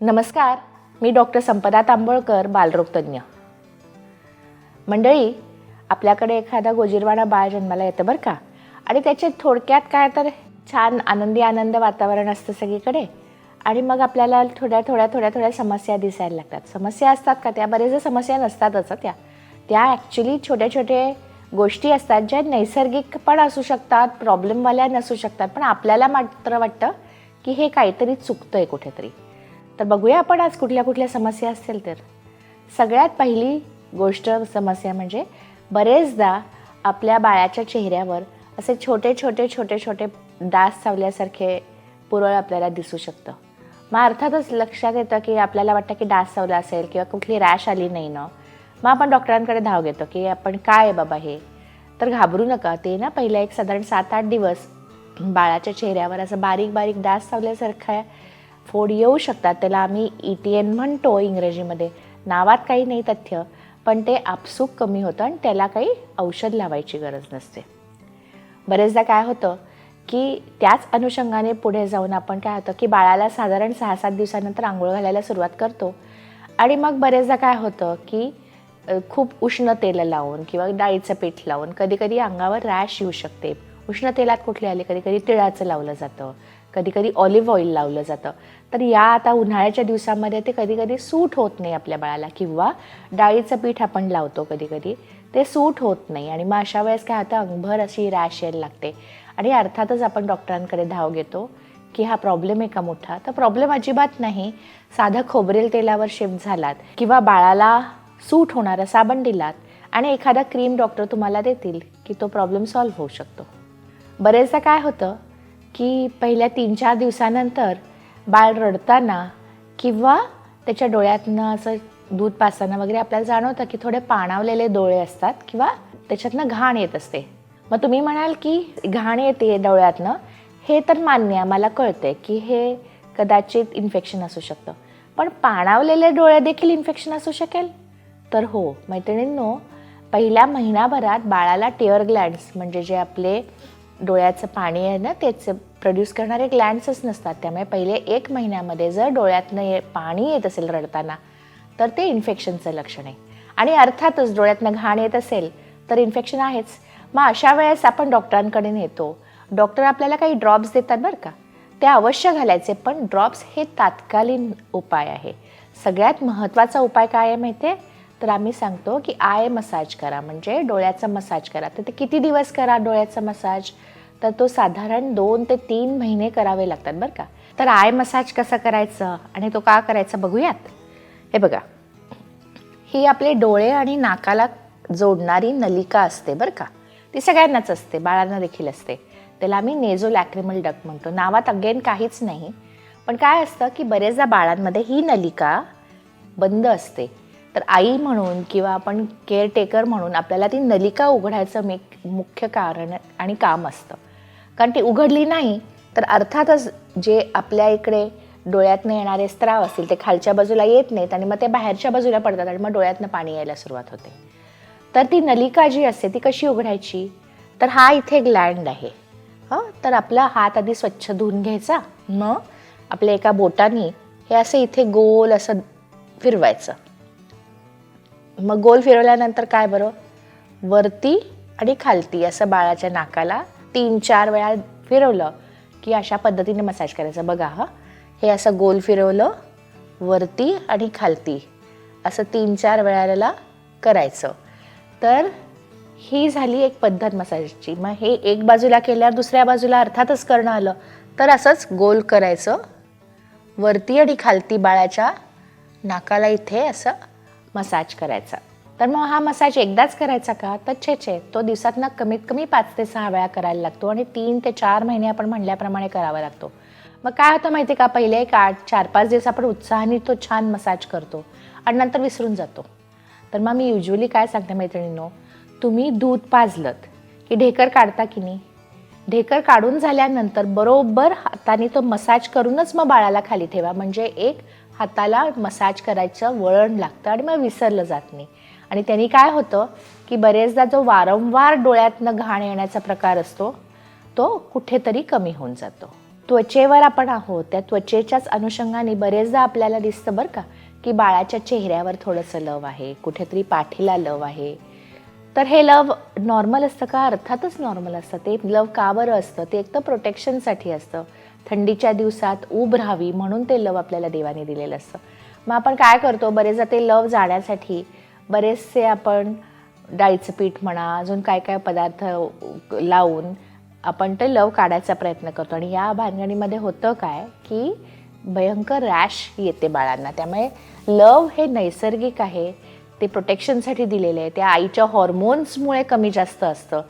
नमस्कार, मी डॉक्टर संपदा तांबोळकर, बालरोगतज्ञ. मंडळी, आपल्याकडे एखादा गोजीरवाणा बाळ जन्माला येतं बरं का, आणि त्याचे थोडक्यात काय तर छान आनंद वातावरण असतं सगळीकडे. आणि मग आपल्याला थोड्या समस्या दिसायला लागतात. समस्या असतात का? त्या बरेच समस्या नसतातच. त्या ॲक्च्युली छोट्या गोष्टी असतात ज्या नैसर्गिक पण असू शकतात, प्रॉब्लेमवाल्या नसू शकतात, पण आपल्याला मात्र वाटतं की हे काहीतरी चुकतं आहे कुठेतरी. तर बघूया आपण आज कुठल्या समस्या असतील. तर सगळ्यात पहिली गोष्ट समस्या म्हणजे बरेचदा आपल्या बाळाच्या चेहऱ्यावर असे छोटे डास चावल्यासारखे पुरळ आपल्याला दिसू शकतं. मग अर्थातच लक्षात येतं की आपल्याला वाटतं की डास चावला असेल किंवा कुठली रॅश आली नाही ना. मग आपण डॉक्टरांकडे धाव घेतो की आपण काय आहे बाबा हे. तर घाबरू नका. ते ना पहिल्या एक साधारण 7-8 दिवस बाळाच्या चेहऱ्यावर असं बारीक डास चावल्यासारखा फोड येऊ शकतात. त्याला आम्ही ETN म्हणतो इंग्रजीमध्ये. नावात काही नाही तथ्य, पण ते आपसूक कमी होतं आणि त्याला काही औषध लावायची गरज नसते. बरेचदा काय होतं की त्याच अनुषंगाने पुढे जाऊन आपण काय होतं की बाळाला साधारण 6-7 दिवसानंतर आंघोळ घालायला सुरुवात करतो. आणि मग बरेचदा काय होतं की खूप उष्ण तेल लावून किंवा डाळीचं पीठ लावून कधी अंगावर रॅश येऊ शकते. उष्ण तेलात कुठले आले, कधी तिळाचं लावलं जातं, कधी ऑलिव्ह ऑइल लावलं जातं. तर या आता उन्हाळ्याच्या दिवसामध्ये ते कधी सूट होत नाही आपल्या बाळाला, किंवा डाळीचं पीठ आपण लावतो कधी ते सूट होत नाही. आणि मग अशा वेळेस काय होतं, अंगभर अशी रॅश यायला लागते. आणि अर्थातच आपण डॉक्टरांकडे धाव घेतो की हा प्रॉब्लेम आहे का मोठा. तर प्रॉब्लेम अजिबात नाही. साधं खोबरेल तेलावर शिफ्ट झालात किंवा बाळाला सूट होणारा साबण दिलात आणि एखादा क्रीम डॉक्टर तुम्हाला देतील की तो प्रॉब्लेम सॉल्व्ह होऊ शकतो. बरेचदा काय होतं की पहिल्या 3-4 दिवसानंतर बाळ रडताना किंवा त्याच्या डोळ्यातनं असं दूध पाजताना वगैरे आपल्याला जाणवतं की थोडे पाणावलेले डोळे असतात किंवा त्याच्यातनं घाण येत असते. मग तुम्ही म्हणाल की घाण येते डोळ्यातनं, हे तर मान्य आहे, मला कळते की हे कदाचित इन्फेक्शन असू शकतं. पण पाणावलेले डोळे देखील इन्फेक्शन असू शकेल? तर हो मैत्रिणींनो, पहिल्या महिनाभरात बाळाला टिअर ग्लँड्स म्हणजे जे आपले डोळ्याचं पाणी आहे ना, त्याचे प्रोड्यूस करणारे ग्लँड्सच नसतात. त्यामुळे पहिले 1 महिन्यामध्ये जर डोळ्यातनं पाणी येत असेल रडताना, तर ते इन्फेक्शनचं लक्षण आहे. आणि अर्थातच डोळ्यातनं घाण येत असेल तर इन्फेक्शन आहेच. मग अशा वेळेस आपण डॉक्टरांकडे नेतो. डॉक्टर आपल्याला काही ड्रॉप्स देतात बरं का, ते अवश्य घालायचे. पण ड्रॉप्स हे तात्कालीन उपाय आहे. सगळ्यात महत्त्वाचा उपाय काय आहे माहिती आहे? तर आम्ही सांगतो की आय मसाज करा, म्हणजे डोळ्याचा मसाज करा. तर ते किती दिवस करा डोळ्याचा मसाज? तर तो साधारण 2 ते 3 महिने करावे लागतात बरं का. तर आय मसाज कसं करायचं आणि तो का करायचा बघूयात. हे बघा, ही आपले डोळे आणि नाकाला जोडणारी नलिका असते बरं का. ती सगळ्यांनाच असते, बाळांना देखील असते. त्याला आम्ही नेझोलॅक्रिमल डक्ट म्हणतो. नावात अगेन काहीच नाही, पण काय असतं की बरेचदा बाळांमध्ये ही नलिका बंद असते. तर आई म्हणून किंवा आपण केअरटेकर म्हणून आपल्याला ती नलिका उघडायचं मुख्य कारण आणि काम असतं. कारण ती उघडली नाही तर अर्थातच जे आपल्या इकडे डोळ्यातनं येणारे स्त्राव असतील ते खालच्या बाजूला येत नाहीत आणि मग ते बाहेरच्या बाजूला पडतात आणि मग डोळ्यातनं पाणी यायला सुरुवात होते. तर ती नलिका जी असते ती कशी उघडायची? तर हा इथे ग्लँड आहे. तर आपला हात आधी स्वच्छ धुवून घ्यायचा. मग आपल्या एका बोटाने हे असं इथे गोल असं फिरवायचं. मग गोल फिरवल्यानंतर काय बरं, वरती आणि खालती असं बाळाच्या नाकाला 3-4 वेळा फिरवलं की अशा पद्धतीने मसाज करायचं. बघा, हे असं गोल फिरवलं वरती आणि खालती असं 3-4 वेळाला करायचं. तर ही झाली एक पद्धत मसाजची. मग हे एक बाजूला केल्यावर दुसऱ्या बाजूला अर्थातच करणं आलं तर असंच गोल करायचं वरती आणि खालती बाळाच्या नाकाला इथे असं मसाज करायचा. तर मग हा मसाज एकदाच करायचा का? तर छे, तो दिवसातनं कमीत कमी 5 ते 6 वेळा करायला लागतो आणि 3 ते 4 महिने आपण म्हणल्याप्रमाणे करावा लागतो. मग काय होतं माहिती आहे का, पहिले एक 4-5 दिवस आपण उत्साहाने तो छान मसाज करतो आणि नंतर विसरून जातो. तर मग मी युजली काय सांगते मैत्रिणींनो, तुम्ही दूध पाजलत की ढेकर काढता की नाही, ढेकर काढून झाल्यानंतर बरोबर हाताने तो मसाज करूनच मग बाळाला खाली ठेवा. म्हणजे एक हाताला मसाज करायचं वळण लागतं आणि मग विसरलं जात नाही. आणि त्यांनी काय होतं की बरेचदा जो वारंवार डोळ्यातनं घाण येण्याचा प्रकार असतो तो कुठेतरी कमी होऊन जातो. त्वचेवर आपण आहोत, त्या त्वचेच्याच अनुषंगाने बरेचदा आपल्याला दिसतं बरं का, की बाळाच्या चेहऱ्यावर थोडंसं लव आहे, कुठेतरी पाठीला लव आहे. तर हे लव नॉर्मल असतं का? अर्थातच नॉर्मल असतं. ते लव का बरं असतं? ते एक तर प्रोटेक्शनसाठी असतं. थंडीच्या दिवसात ऊब राहावी म्हणून ते लव आपल्याला देवाने दिलेलं असतं. मग आपण काय करतो, बरेचदा ते लव जाण्यासाठी बरेचसे आपण डाळीचं पीठ म्हणा, अजून काय काय पदार्थ लावून आपण ते लव काढायचा प्रयत्न करतो. आणि या भानगडीमध्ये होतं काय, की भयंकर रॅश येते बाळांना. त्यामुळे लव हे नैसर्गिक आहे, ते प्रोटेक्शनसाठी दिलेले आहे. त्या आईच्या हॉर्मोन्समुळे कमी जास्त असतं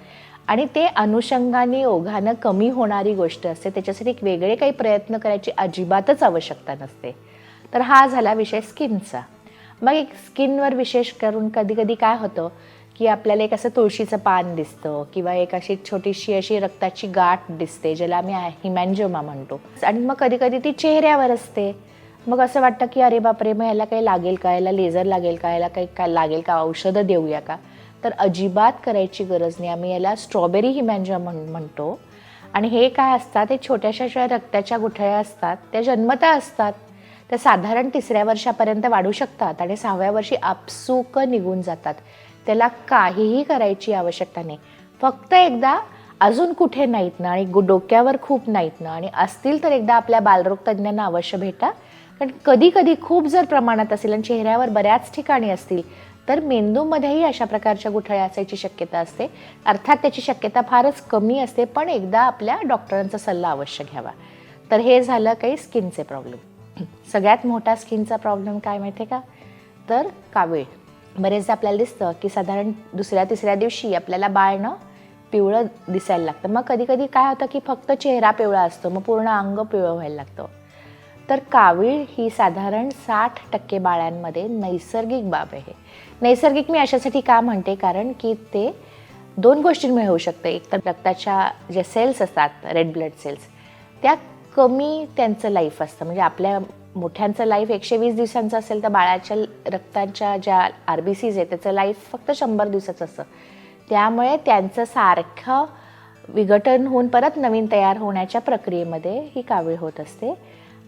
आणि ते अनुषंगाने ओघानं कमी होणारी गोष्ट असते. त्याच्यासाठी एक वेगळे काही प्रयत्न करायची अजिबातच आवश्यकता नसते. तर हा झाला विषय स्किनचा. मग एक स्किनवर विशेष करून कधी कधी काय होतं, की आपल्याला एक असं तुळशीचं पान दिसतं किंवा एक अशी छोटीशी अशी रक्ताची गाठ दिसते, ज्याला आम्ही हिमॅन्जिओमा म्हणतो. आणि मग कधी कधी ती चेहऱ्यावर असते. मग असं वाटतं की अरे बापरे, मग ह्याला काही लागेल का, ह्याला लेझर लागेल का, ह्याला काही काय लागेल का, औषधं देऊया का? तर अजिबात करायची गरज नाही. आम्ही याला स्ट्रॉबेरी हिमॅन्जिओमा म्हणतो. आणि हे काय असतात, हे छोट्याशा रक्ताच्या गुठळ्या असतात, त्या जन्मतः असतात. त्या साधारण 3ऱ्या वर्षापर्यंत वाढू शकतात आणि 6व्या वर्षी आपसूक निघून जातात. त्याला काहीही करायची आवश्यकता नाही. फक्त एकदा अजून कुठे नाहीत ना आणि डोक्यावर खूप नाहीत ना आणि असतील तर एकदा आपल्या बालरोग तज्ज्ञांना अवश्य भेटा. कारण कधी कधी खूप जर प्रमाणात असेल आणि चेहऱ्यावर बऱ्याच ठिकाणी असतील तर मेंदूमध्येही अशा प्रकारच्या गुठळ्या असायची शक्यता असते. अर्थात त्याची शक्यता फारच कमी असते, पण एकदा आपल्या डॉक्टरांचा सल्ला अवश्य घ्यावा. तर हे झालं काही स्किनचे प्रॉब्लेम. सगळ्यात मोठा स्किनचा प्रॉब्लेम काय माहिती आहे का, तर कावीळ. बरेचदा आपल्याला दिसतं की साधारण 2ऱ्या-3ऱ्या दिवशी आपल्याला बाळनं पिवळं दिसायला लागतं. मग कधी कधी काय होतं की फक्त चेहरा पिवळा असतो, मग पूर्ण अंग पिवळं व्हायला लागतं. तर कावीळ ही साधारण 60% बाळांमध्ये नैसर्गिक बाब आहे. नैसर्गिक मी अशासाठी का म्हणते, कारण की ते 2 गोष्टींमुळे होऊ शकतं. एक तर रक्ताच्या जे सेल्स असतात, रेड ब्लड सेल्स, त्या कमी त्यांचं लाईफ असतं. म्हणजे आपल्या मोठ्यांचं लाईफ 120 दिवसांचं असेल तर बाळाच्या रक्ताच्या ज्या RBCs आहे त्याचं लाईफ फक्त 100 दिवसाचं असतं. त्यामुळे त्यांचं सारखं विघटन होऊन परत नवीन तयार होण्याच्या प्रक्रियेमध्ये ही कावीळ होत असते.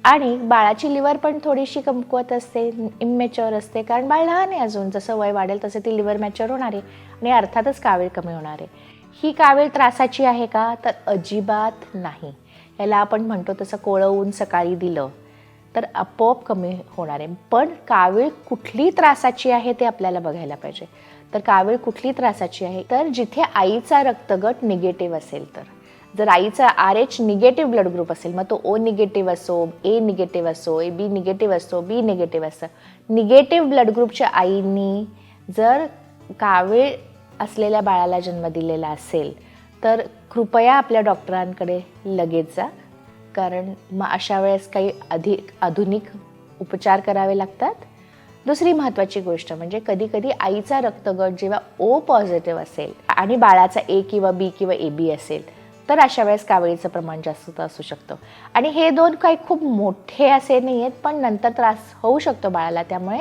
आणि बाळाची लिव्हर पण थोडीशी कमकुवत असते, इमॅच्युअर असते, कारण बाळ लहान आहे अजून. जसं वय वाढेल तसं ती लिव्हर मॅच्युअर होणार आहे आणि अर्थातच कावीळ कमी होणार आहे. ही कावीळ त्रासाची आहे का, तर अजिबात नाही. याला आपण म्हणतो तसं कोवळं ऊन सकाळी दिलं तर आपोआप कमी होणार आहे. पण कावीळ कुठली त्रासाची आहे ते आपल्याला बघायला पाहिजे. तर कावीळ कुठली त्रासाची आहे, तर जिथे आईचा रक्तगट निगेटिव्ह असेल, तर जर आईचा RH निगेटिव्ह ब्लड ग्रुप असेल, मग तो O निगेटिव्ह असो, A निगेटिव्ह असो, AB निगेटिव्ह असो, B निगेटिव्ह असो, निगेटिव्ह ब्लड ग्रुपच्या आईनी जर कावीळ असलेल्या बाळाला जन्म दिलेला असेल तर कृपया आपल्या डॉक्टरांकडे लगेच जा. कारण मग अशा वेळेस काही अधिक आधुनिक उपचार करावे लागतात. दुसरी महत्त्वाची गोष्ट म्हणजे कधी कधी आईचा रक्तगट जेव्हा O पॉझिटिव्ह असेल आणि बाळाचा A किंवा B किंवा AB असेल तर अशा वेळेस कावीळीचं प्रमाण जास्त असू शकतं. आणि हे 2 काही खूप मोठे असे नाही आहेत, पण नंतर त्रास होऊ शकतो बाळाला. त्यामुळे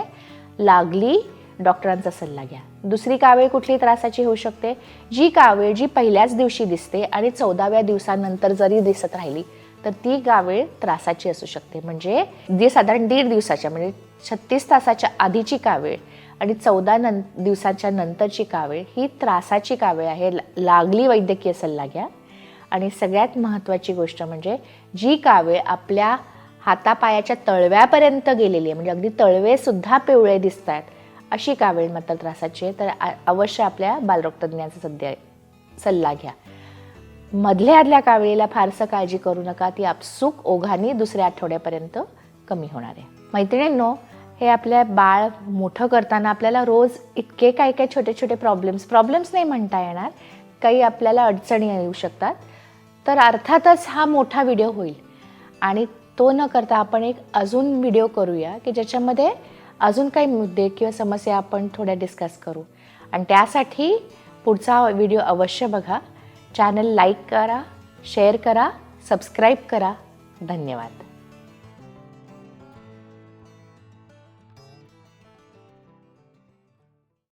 लागली डॉक्टरांचा सल्ला घ्या. दुसरी कावीळ कुठली त्रासाची होऊ शकते, जी कावीळ जी पहिल्याच दिवशी दिसते आणि 14व्या दिवसानंतर जरी दिसत राहिली तर ती कावीळ त्रासाची असू शकते. म्हणजे जी साधारण 1.5 दिवसाच्या म्हणजे 36 तासाच्या आधीची कावीळ आणि 14 दिवसाच्या नंतरची कावीळ ही त्रासाची कावीळ आहे. लागली वैद्यकीय सल्ला घ्या. आणि सगळ्यात महत्त्वाची गोष्ट म्हणजे जी कावीळ आपल्या हातापायाच्या तळव्यापर्यंत गेलेली आहे, म्हणजे अगदी तळवेसुद्धा पिवळे दिसत आहेत, अशी कावीळ मात्र त्रासाची आहे. तर अवश्य आपल्या बालरोगतज्ञाचा सल्ला घ्या. मधल्या आदल्या काविळीला फारसं काळजी करू नका, ती आपसूक ओघाने 2ऱ्या आठवड्यापर्यंत कमी होणार आहे. मैत्रिणींनो, हे आपल्या बाळ मोठं करताना आपल्याला रोज इतके काय काय छोटे छोटे प्रॉब्लेम्स नाही म्हणता येणार, काही आपल्याला अडचणी येऊ शकतात. तर अर्थातच हा मोठा व्हिडिओ होईल आणि तो न करता आपण एक अजून व्हिडिओ करूया की ज्याच्यामध्ये अजून काही मुद्दे किंवा समस्या आपण थोड्या डिस्कस करू. आणि त्यासाठी पुढचा व्हिडिओ अवश्य बघा. चॅनल लाईक करा, शेअर करा, सबस्क्राईब करा. धन्यवाद.